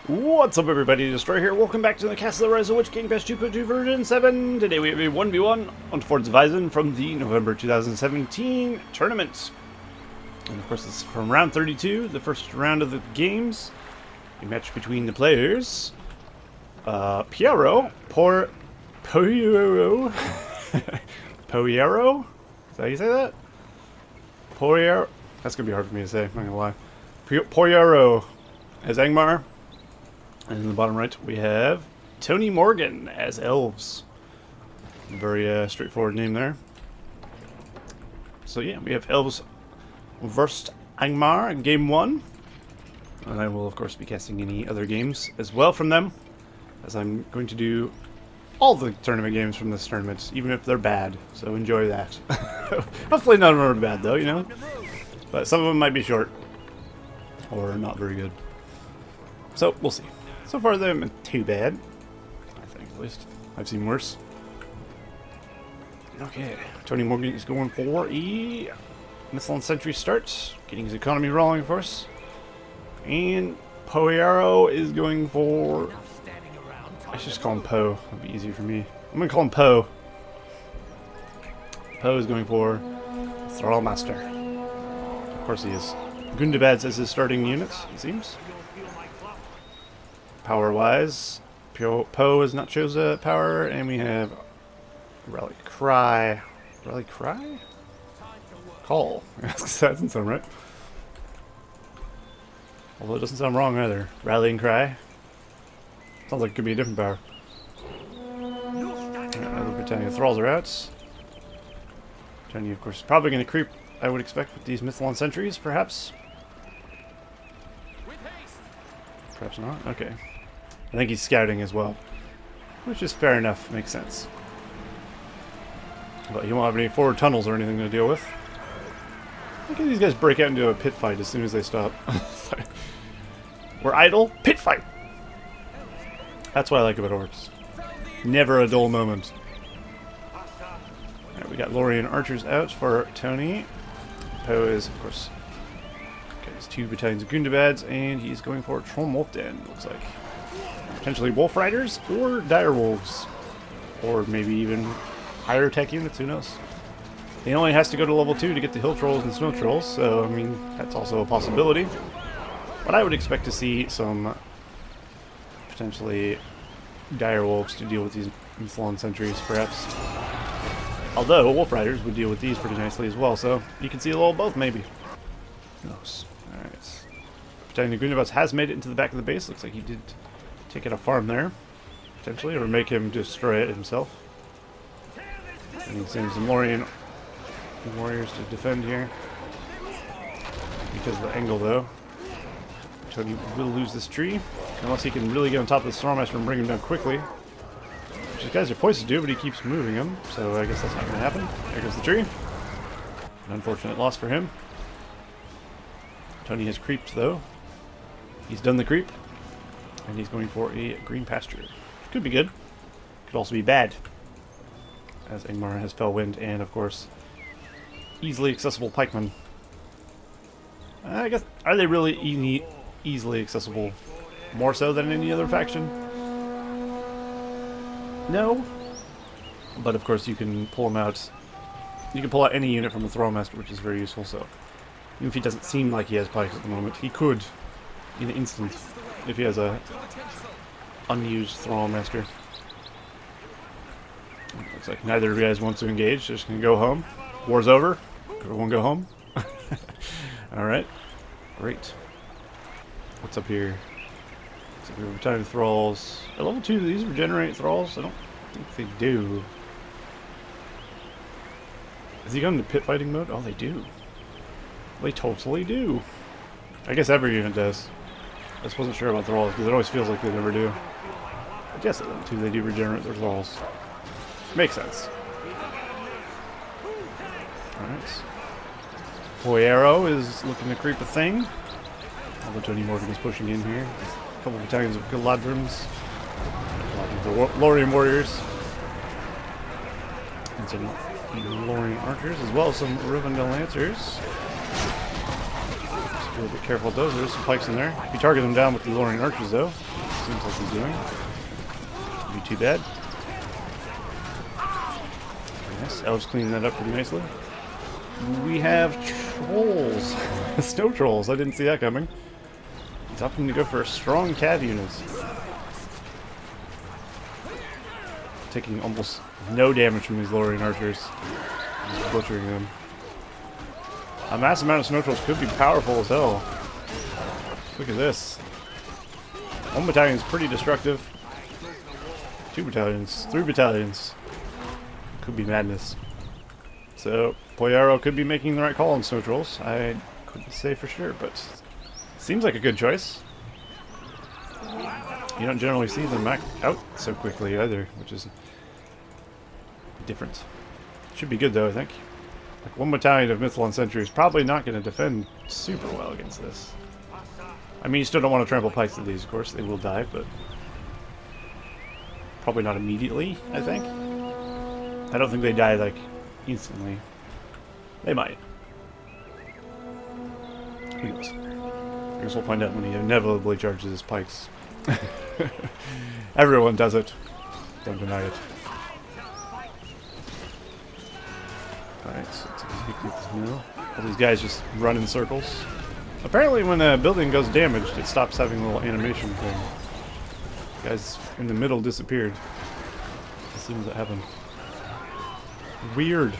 What's up, everybody? Destroy here. Welcome back to the Castle of RotWK King Best 2.2 version 7. Today we have a 1v1 on Forts of Isen from the November 2017 tournament. And of course, this is from round 32, the first round of the games. A match between the players. Poero. Poero. Poero? Is that how you say that? Poero. That's gonna be hard for me to say, I'm not gonna lie. Poero as Angmar. And in the bottom right, we have Tony Morgan as Elves. Very straightforward name there. So yeah, we have Elves versus Angmar in game 1. And I will, of course, be casting any other games as well from them, as I'm going to do all the tournament games from this tournament, even if they're bad. So enjoy that. Hopefully none of them are bad, though, you know? But some of them might be short. Or not very good. So, we'll see. So far, they haven't been too bad. I think, at least. I've seen worse. Okay. Tony Morgan is going for a missile and sentry start. Getting his economy rolling for us. And Poero is going for... I should just call him Poe. That'd be easier for me. I'm going to call him Poe. Poe is going for Thrall Master. Of course he is. Gundabads as his starting unit, it seems. Power-wise, Poe has not chose a power, and we have Rally Cry. Rally Cry? Call. That doesn't sound right. Although it doesn't sound wrong either. Rally and Cry. Sounds like it could be a different power. Other Britannia Thralls are out. Britannia, of course, is probably going to creep, I would expect, with these Mythalon sentries, perhaps. Perhaps not. Okay. I think he's scouting as well, which is fair enough. Makes sense. But he won't have any forward tunnels or anything to deal with. Look at these guys break out into a pit fight as soon as they stop. We're idle. Pit fight! That's what I like about orcs. Never a dull moment. Alright, we got Lorien archers out for Tony. Poe is, of course, got his 2 battalions of Gundabads, and he's going for Troll Wolf Den, looks like. Potentially Wolf Riders or Dire Wolves. Or maybe even higher tech units, who knows. He only has to go to level 2 to get the Hill Trolls and Snow Trolls, so, I mean, that's also a possibility. But I would expect to see some potentially Dire Wolves to deal with these Mythalon sentries, perhaps. Although, Wolf Riders would deal with these pretty nicely as well, so you can see a little both, maybe. Who knows? Alright. Battalion of Gundabads has made it into the back of the base. Looks like he did take out a farm there, potentially, or make him destroy it himself. And he's sending some Lorien warriors to defend here. Because of the angle, though. Tony will lose this tree, unless he can really get on top of the Stormmaster and bring him down quickly. Which these guys are poised to do, but he keeps moving him, so I guess that's not going to happen. There goes the tree. An unfortunate loss for him. Tony has creeped, though. He's done the creep. And he's going for a green pasture. Could be good. Could also be bad. As Angmar has Fell Wind and, of course, easily accessible pikemen. I guess, are they really easily accessible? More so than any other faction? No. But, of course, you can pull them out. You can pull out any unit from the Thrallmaster, which is very useful, so. Even if he doesn't seem like he has pikes at the moment, he could, in an instant, if he has a unused Thrallmaster. Looks like neither of you guys wants to engage. They're just going to go home. War's over. Everyone go home. Alright. Great. What's up here? Looks like we have a ton of Thralls. At level 2, do these regenerate Thralls? I don't think they do. Is he going into pit fighting mode? Oh, they do. They totally do. I guess every unit does. I just wasn't sure about Thralls, because it always feels like they never do. But yes, at level 2 they do regenerate their Thralls. Makes sense. Alright. Poero is looking to creep a thing. Although Tony Morgan is pushing in here. A couple of battalions of Galadrims. Lorien warriors. And some Lorien archers, as well as some Rivendell lancers. be a little bit careful with those. There's some pikes in there. If you target them down with the luring archers, though, seems like he's doing. Shouldn't be too bad. Yes, Elves cleaning that up pretty nicely. We have trolls. Snow trolls. I didn't see that coming. He's opting to go for strong cav units. Taking almost no damage from these lowering archers. Just butchering them. A massive amount of snow trolls could be powerful as hell. Look at this. 1 battalion is pretty destructive. 2 battalions. 3 battalions. Could be madness. So, Poero could be making the right call on snow trolls. I couldn't say for sure, but seems like a good choice. You don't generally see them out so quickly either, which is different. Should be good though, I think. Like 1 battalion of Mythalon Sentry is probably not going to defend super well against this. I mean, you still don't want to trample pikes to these, of course. They will die, but probably not immediately, I think. I don't think they die, like, instantly. They might. Who knows? I guess we'll find out when he inevitably charges his pikes. Everyone does it. Don't deny it. Alright, so let's execute this mill. All these guys just run in circles. Apparently when a building goes damaged, it stops having a little animation thing. The guys in the middle disappeared as soon as it happened. Weird.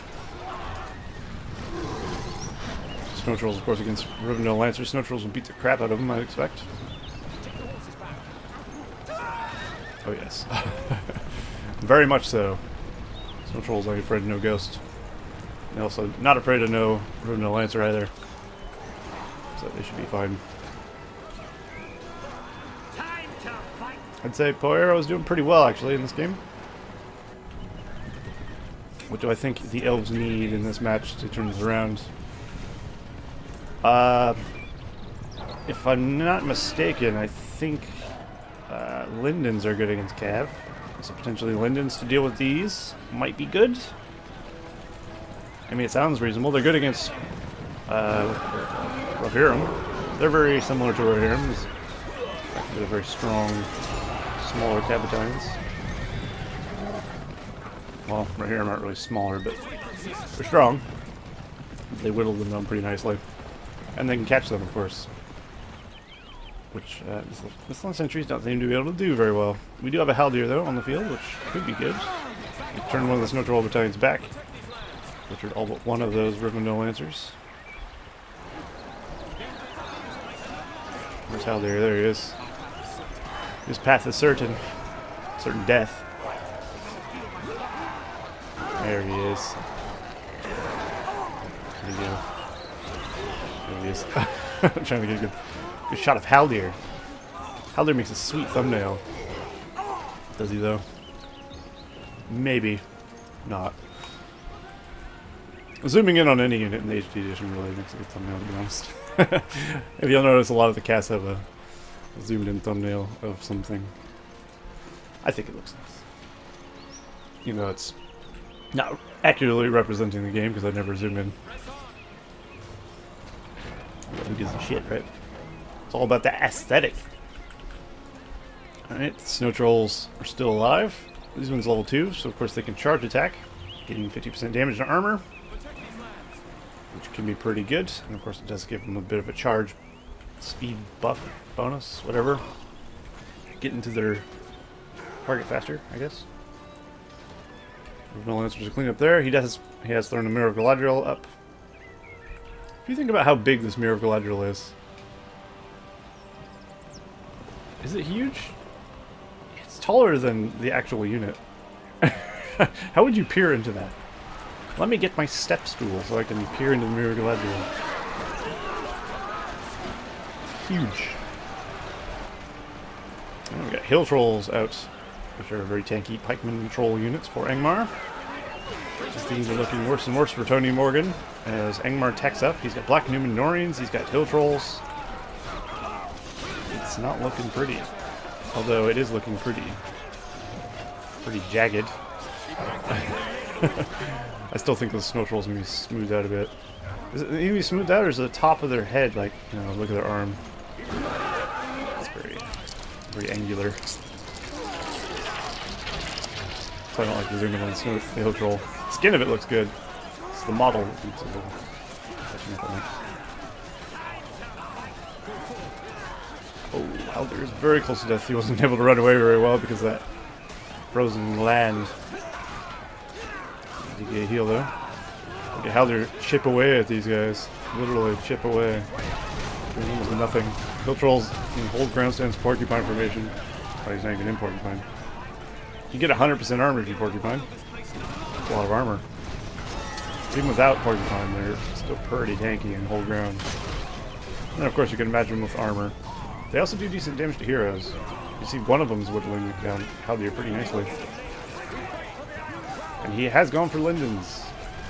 Snow trolls, of course, against Rivendell Lancers. Snow trolls will beat the crap out of them, I'd expect. Oh yes. Very much so. Snow trolls ain't afraid of no ghost. And also not afraid of no Rivendell Lancer either. So they should be fine. I'd say Poero is doing pretty well actually in this game. What do I think the Elves need in this match to turn this around? If I'm not mistaken, I think Lindens are good against Cav. So potentially Lindens to deal with these might be good. I mean, it sounds reasonable. They're good against Rohirrim. They're very similar to Rohirrim. They're very strong, smaller Cav battalions. Well, Rohirrim aren't really smaller, but they're strong. They whittle them down pretty nicely. And they can catch them, of course. Which Mythalon Sentries don't seem to be able to do very well. We do have a Haldir, though, on the field, which could be good. We turn one of the Snow Troll battalions back. Butchered all but one of those Rivendell Lancers. Where's Haldir? There he is. His path is certain. Certain death. There he is. There you go. There he is. I'm trying to get a good shot of Haldir. Haldir makes a sweet thumbnail. Does he, though? Maybe. Not. Zooming in on any unit in the HD edition really makes a good thumbnail, to be honest. If you'll notice, a lot of the casts have a zoomed in thumbnail of something. I think it looks nice. Even though it's not accurately representing the game, because I never zoom in. But who gives a shit, right? It's all about the aesthetic. Alright, the Snow Trolls are still alive. This one's level 2, so of course they can charge attack, getting 50% damage to armor, which can be pretty good. And of course it does give them a bit of a charge speed buff bonus, whatever. Getting to their target faster, I guess. No answers to clean up there. He has thrown a Mirror of Galadriel up. If you think about how big this Mirror of Galadriel is it huge? It's taller than the actual unit. How would you peer into that? Let me get my step stool so I can peer into the Mirror of Galadriel. Huge. And we got Hill Trolls out, which are very tanky pikeman troll units for Angmar. Things are looking worse and worse for Tony Morgan as Angmar techs up. He's got Black Númenóreans, he's got Hill Trolls. It's not looking pretty. Although it is looking pretty jagged. I still think those Snow Trolls are going to be smoothed out a bit. Is it maybe smoothed out, or is it the top of their head? Like, you know, look at their arm. It's very angular. So I don't like the zoom in on the hill troll. The skin of it looks good. It's the model. It's a little touching up on it. Oh, Haldir is very close to death. He wasn't able to run away very well because of that frozen land. Did he get a heal though? Look at Haldir chip away at these guys. Literally chip away. There's almost nothing. Hill trolls can hold ground stance porcupine formation. Oh, he's not even in porcupine. You get 100% armor if you porcupine. That's a lot of armor. Even without porcupine, they're still pretty tanky and hold ground. And of course, you can imagine them with armor. They also do decent damage to heroes. You see one of them is whittling down Haldir pretty nicely. And he has gone for Lindens.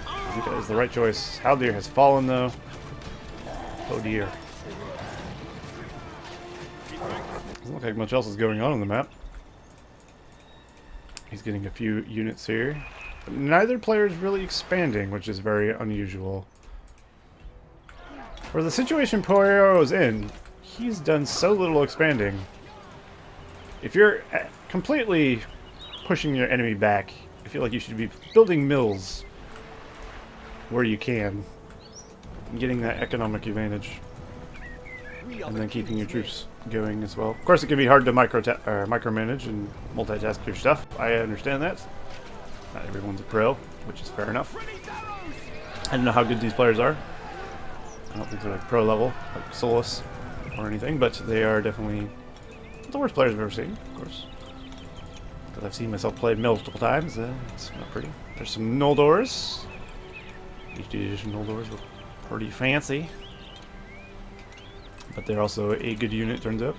I think that is the right choice. Haldir has fallen though. Oh dear. Doesn't look like much else is going on the map. He's getting a few units here. But neither player is really expanding, which is very unusual. For the situation Poero is in, he's done so little expanding. If you're completely pushing your enemy back, I feel like you should be building mills where you can, and getting that economic advantage, and then keeping your troops going as well. Of course, it can be hard to micromanage and multitask your stuff. I understand that. Not everyone's a pro, which is fair enough. I don't know how good these players are. I don't think they're like pro level, like Solus or anything, but they are definitely not the worst players I've ever seen, of course. Because I've seen myself play multiple times. It's not pretty. There's some Noldors. HD edition Noldors were pretty fancy. But they're also a good unit, turns out.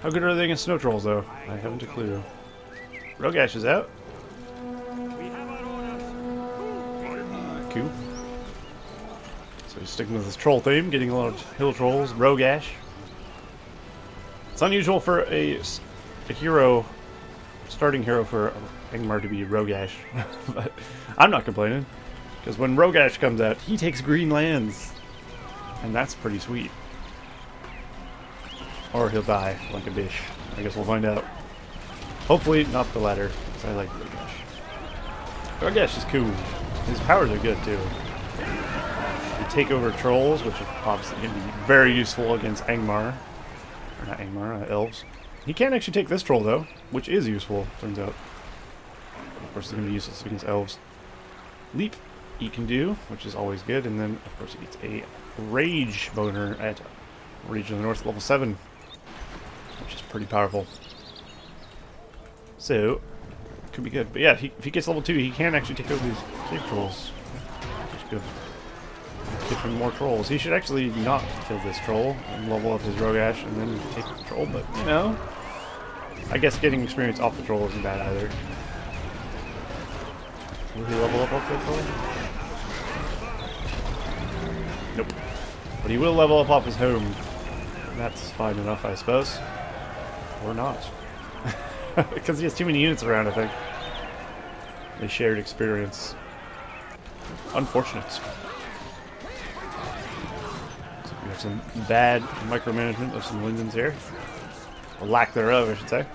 How good are they against snow trolls, though? I haven't a clue. Rogash is out. Cool. So he's sticking with his troll theme, getting a lot of hill trolls. Rogash. It's unusual for a hero, starting hero for Angmar to be Rogash. But I'm not complaining. Because when Rogash comes out, he takes green lands. And that's pretty sweet. Or he'll die like a bitch. I guess we'll find out. Hopefully not the latter, because I like Rogash. Rogash is cool. His powers are good too. You take over trolls, which is obviously going to be very useful against Angmar. Or not Angmar, Elves. He can actually take this troll though, which is useful, turns out. Of course, it's going to be useless against Elves. Leap, he can do, which is always good, and then of course he gets a Rage boner at Rage of the North, level 7. Which is pretty powerful. So, could be good. But yeah, if he gets level 2, he can actually take over these cave trolls. Which is good. Give him more trolls. He should actually not kill this troll and level up his Rogash and then take the troll, but you know. I guess getting experience off the troll isn't bad either. Will he level up off the troll? Nope. But he will level up off his home. And that's fine enough, I suppose. Or not. Because he has too many units around, I think. A shared experience. Unfortunate. So we have some bad micromanagement of some Lindens here. Or lack thereof, I should say.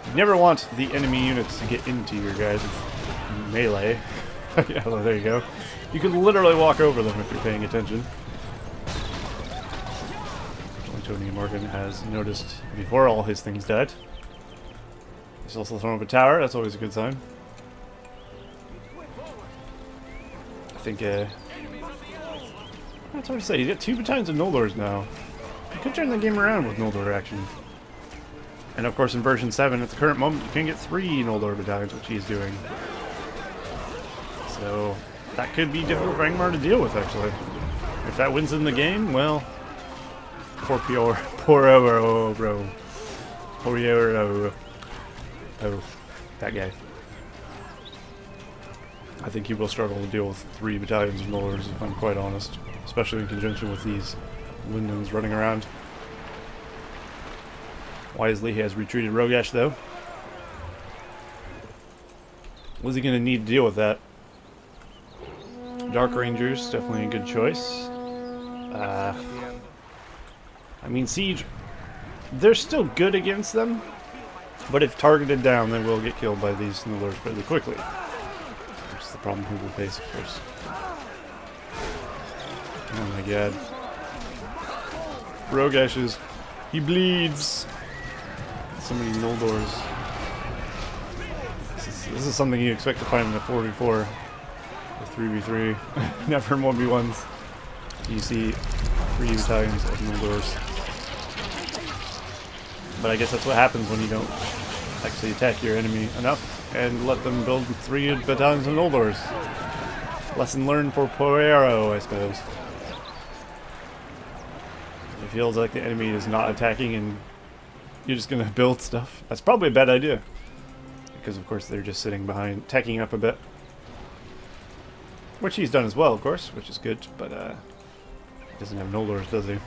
You never want the enemy units to get into your guys' melee. Yeah, well, there you go. You can literally walk over them if you're paying attention. Tourney Morgan has noticed before all his things died. He's also thrown up a tower, that's always a good sign. I think, it's hard to say, he's got 2 battalions of Noldors now. You could turn the game around with Noldor action. And of course in version 7, at the current moment, you can get 3 Noldor battalions, which he's doing. So, that could be difficult for Angmar to deal with, actually. If that wins in the game, well... Poero, bro. Poero. Oh, that guy. I think he will struggle to deal with 3 battalions of Noldors, if I'm quite honest. Especially in conjunction with these Lindens running around. Wisely, he has retreated Rogash, though. What's he going to need to deal with that? Dark Rangers, definitely a good choice. I mean, Siege, they're still good against them, but if targeted down, they will get killed by these Snowlords fairly quickly. Which is the problem we will face, of course. Oh my god. Rogashes. He bleeds. So many Noldors. This is something you expect to find in a 4v4 or 3v3. Never in 1v1s. You see 3 battalions of Noldors. But I guess that's what happens when you don't actually attack your enemy enough and let them build 3 battalions of Noldors. Lesson learned for Poero, I suppose. It feels like the enemy is not attacking and you're just gonna build stuff. That's probably a bad idea. Because of course they're just sitting behind, tacking up a bit. Which he's done as well, of course, which is good, but he doesn't have Noldors, does he?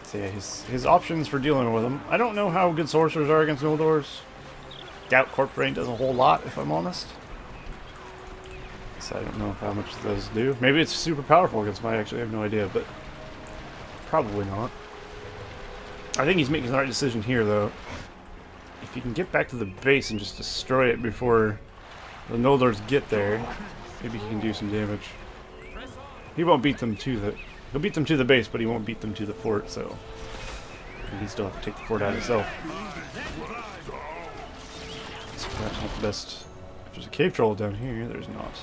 So yeah, his options for dealing with them. I don't know how good sorcerers are against Noldors. Doubt Corpse Rain does a whole lot, if I'm honest. So I don't know how much those do. Maybe it's super powerful against them, I actually have no idea, but probably not. I think he's making the right decision here, though. If he can get back to the base and just destroy it before the Noldors get there, maybe he can do some damage. He won't beat them to the... He'll beat them to the base, but he won't beat them to the fort, so... he still have to take the fort out himself. It's perhaps not the best... If there's a cave troll down here, there's not.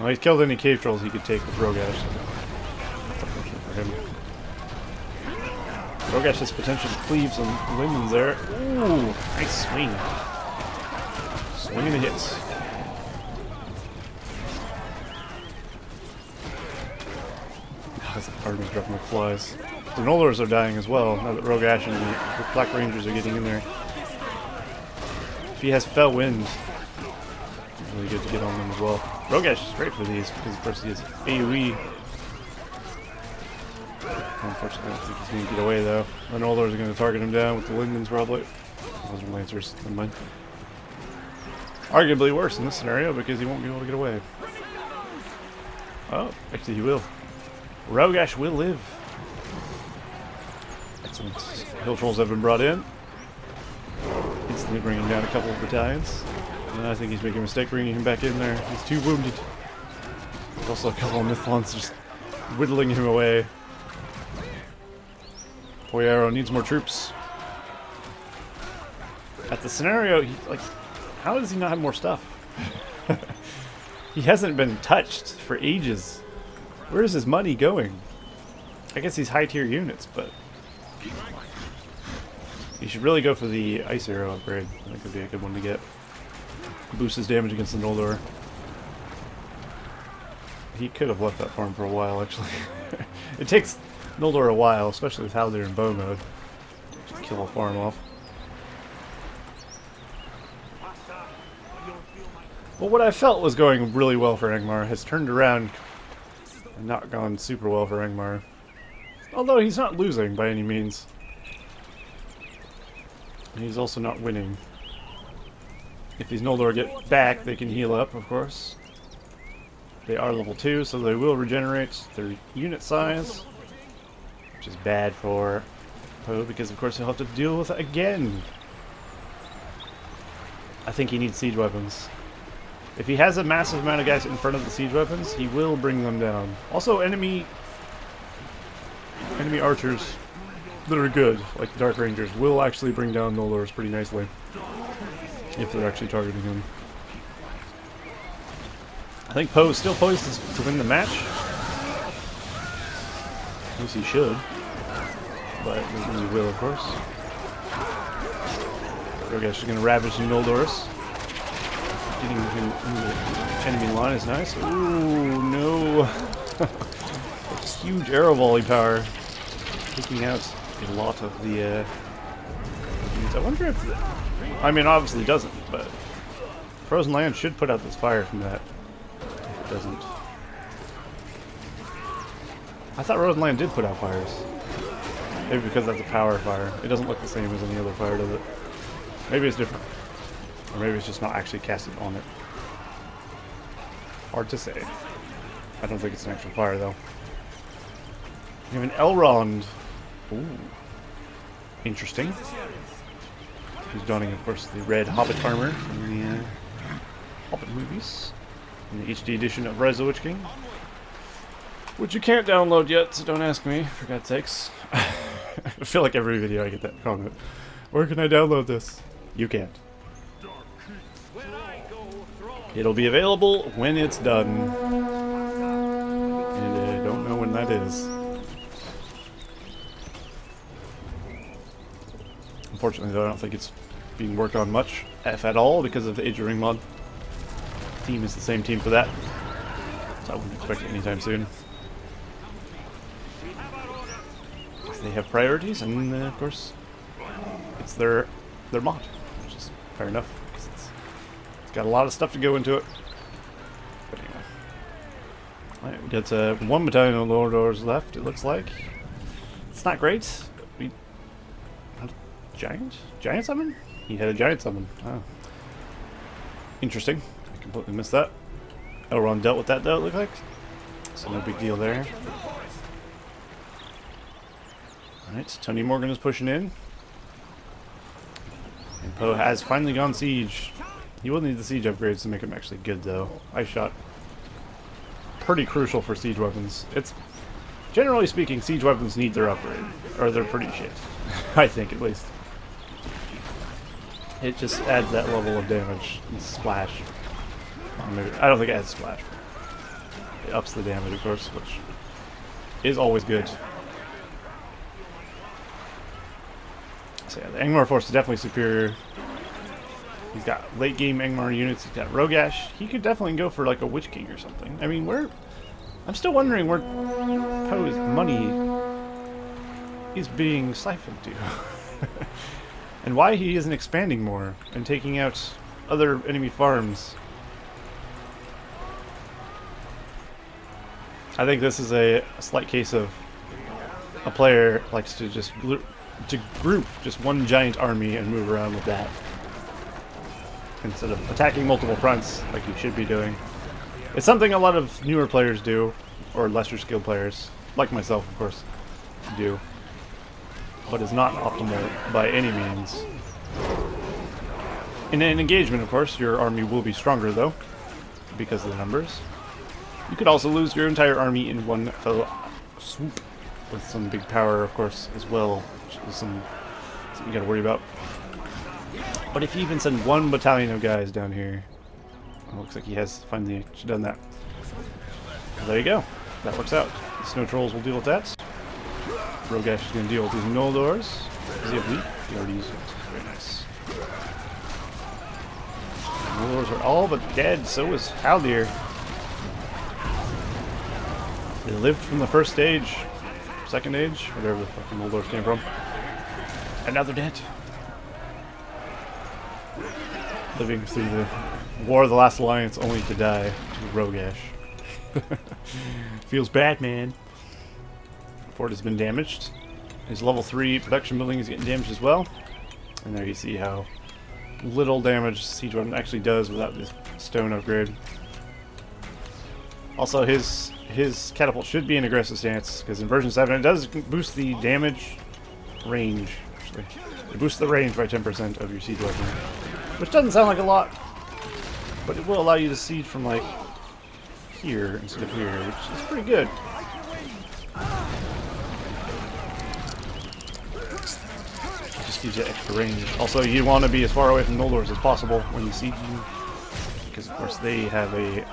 Well, he's killed any cave trolls he could take with Rogash, so... That's unfortunate for him. Rogash has potential to cleave some Lindens there. Ooh, nice swing. Swinging the hits. That's a part of me dropping the flies. The Noldors are dying as well, now that Rogash and the Black Rangers are getting in there. If he has Fell Wind, it's really good to get on them as well. Rogash is great for these, because of course he has AoE. Unfortunately, I don't think he's going to get away, though. The Noldors are going to target him down with the Lindens, probably. Those are Lancers, never mind. Arguably worse in this scenario, because he won't be able to get away. Oh, actually he will. Rogash will live. Excellent. Hill Trolls have been brought in. Instantly bringing down a couple of battalions. And I think he's making a mistake bringing him back in there. He's too wounded. There's also a couple of Mythlons just whittling him away. Poero needs more troops. At the scenario, how does he not have more stuff? He hasn't been touched for ages. Where is his money going? I guess he's high tier units, but you should really go for the Ice Arrow upgrade. I think would be a good one to get. Boosts his damage against the Noldor. He could have left that farm for a while, actually. It takes Noldor a while, especially with how they're in bow mode, to kill a farm off. Well, what I felt was going really well for Angmar has turned around and not gone super well for Angmar. Although he's not losing by any means. And he's also not winning. If these Noldor get back, they can heal up, of course. They are level 2, so they will regenerate their unit size. Which is bad for Poe, because of course he'll have to deal with it again. I think he needs siege weapons. If he has a massive amount of guys in front of the siege weapons, he will bring them down. Also, enemy archers that are good, like the Dark Rangers, will actually bring down Noldors pretty nicely. If they're actually targeting him. I think Poe is still poised to win the match. At least he should. But he will, of course. Rogash is going to ravage the Noldors. Getting him in the enemy line is nice. Ooh, no. A huge arrow volley power. Taking out a lot of the... I wonder if... I mean, obviously it doesn't, but... Frozen Land should put out this fire from that. If it doesn't. I thought Frozen Land did put out fires. Maybe because that's a power fire. It doesn't look the same as any other fire, does it? Maybe it's different. Or maybe it's just not actually casted on it. Hard to say. I don't think it's an actual fire, though. We have an Elrond. Ooh. Interesting. He's donning, of course, the red Hobbit armor from the Hobbit movies. In the HD edition of RotWK, which you can't download yet, so don't ask me, for God's sakes. I feel like every video I get that comment. Where can I download this? You can't. It'll be available when it's done. And I don't know when that is. Unfortunately, though, I don't think it's being worked on much, if at all, because of the Age of Ring mod. The team is the same team for that. So I wouldn't expect it anytime soon. They have priorities, and of course, it's their mod, which is fair enough, because it's got a lot of stuff to go into it. But anyway, alright, we got 1 battalion of Lordors left. It looks like it's not great. We had a giant summon. He had a giant summon. Oh, interesting. I completely missed that. Elrond dealt with that, though. It looked like, so no big deal there. Alright, Tony Morgan is pushing in. And Poe has finally gone siege. He will need the siege upgrades to make him actually good, though. Ice shot. Pretty crucial for siege weapons. It's, generally speaking, siege weapons need their upgrade. Or they're pretty shit. I think, at least. It just adds that level of damage and splash. Maybe, I don't think it adds splash. It ups the damage, of course, which is always good. So yeah, the Angmar force is definitely superior. He's got late game Angmar units. He's got Rogash. He could definitely go for like a Witch King or something. I mean, I'm still wondering where Poe's money is being siphoned to. And why he isn't expanding more and taking out other enemy farms. I think this is a slight case of a player likes to just group just one giant army and move around with that, instead of attacking multiple fronts like you should be doing. It's something a lot of newer players do, or lesser skilled players, like myself of course, do, but is not optimal by any means. In an engagement, of course, your army will be stronger though, because of the numbers. You could also lose your entire army in one fell swoop, with some big power, of course, as well, which is something you gotta worry about. But if you even send 1 battalion of guys down here, it looks like he has finally done that. Well, there you go. That works out. The Snow Trolls will deal with that. Rogash is gonna deal with these Noldors. Does he have leap? He already used it. Very nice. Noldors are all but dead, so is Haldir. They lived from the first stage, second age, whatever the fucking Noldors came from. And now they're dead. Living through the War of the Last Alliance only to die to Rogash. Feels bad, man. Fort has been damaged. His level 3 production building is getting damaged as well. And there you see how little damage Siege Weapon actually does without this stone upgrade. Also, his catapult should be an aggressive stance, because in version 7 it does boost the damage range, actually. It boosts the range by 10% of your siege weapon, which doesn't sound like a lot, but it will allow you to siege from like here instead of here, which is pretty good. It just gives you extra range. Also, you want to be as far away from Noldors as possible when you siege them, because of course they have a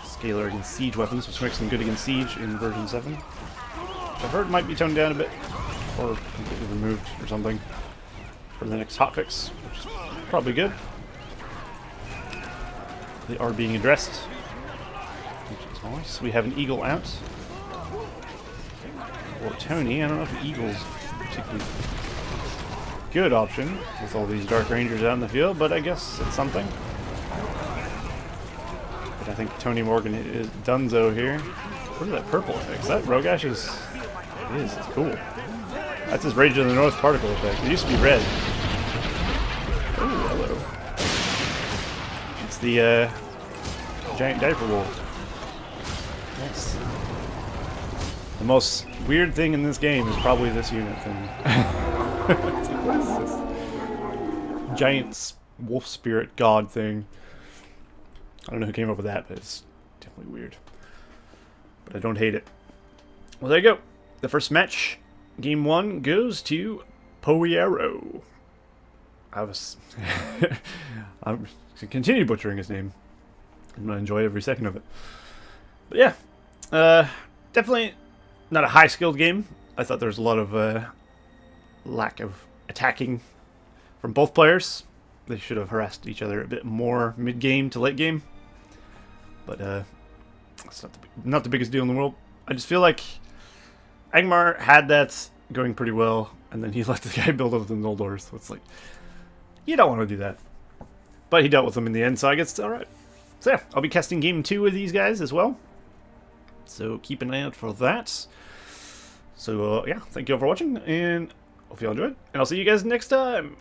scalar against siege weapons, which makes them good against siege in version 7. I've heard might be toned down a bit, or completely removed or something, for the next hotfix, which is probably good. They are being addressed, which is nice. We have an eagle out. Or Tourney. I don't know if the eagle's a particularly good option with all these Dark Rangers out in the field, but I guess it's something. But I think Tourney Morgan is Dunzo here. What is that purple effect? Is that Rogash's? It is. It's cool. That's his Rage of the North particle effect. It used to be red. Oh, hello. It's the giant diaper wolf. Yes. The most weird thing in this game is probably this unit thing. What is this? Giant wolf spirit god thing. I don't know who came up with that, but it's definitely weird. But I don't hate it. Well, there you go. The first match, game 1, goes to Poero. I'm continue butchering his name. I'm gonna enjoy every second of it. But yeah, definitely not a high-skilled game. I thought there was a lot of lack of attacking from both players. They should have harassed each other a bit more mid-game to late game. But it's not the biggest deal in the world. I just feel like Angmar had that going pretty well, and then he let the guy build up the Noldor. So it's like, you don't want to do that. But he dealt with them in the end, so I guess it's alright. So yeah, I'll be casting game 2 with these guys as well. So keep an eye out for that. So yeah, thank you all for watching, and hope you all enjoyed. And I'll see you guys next time.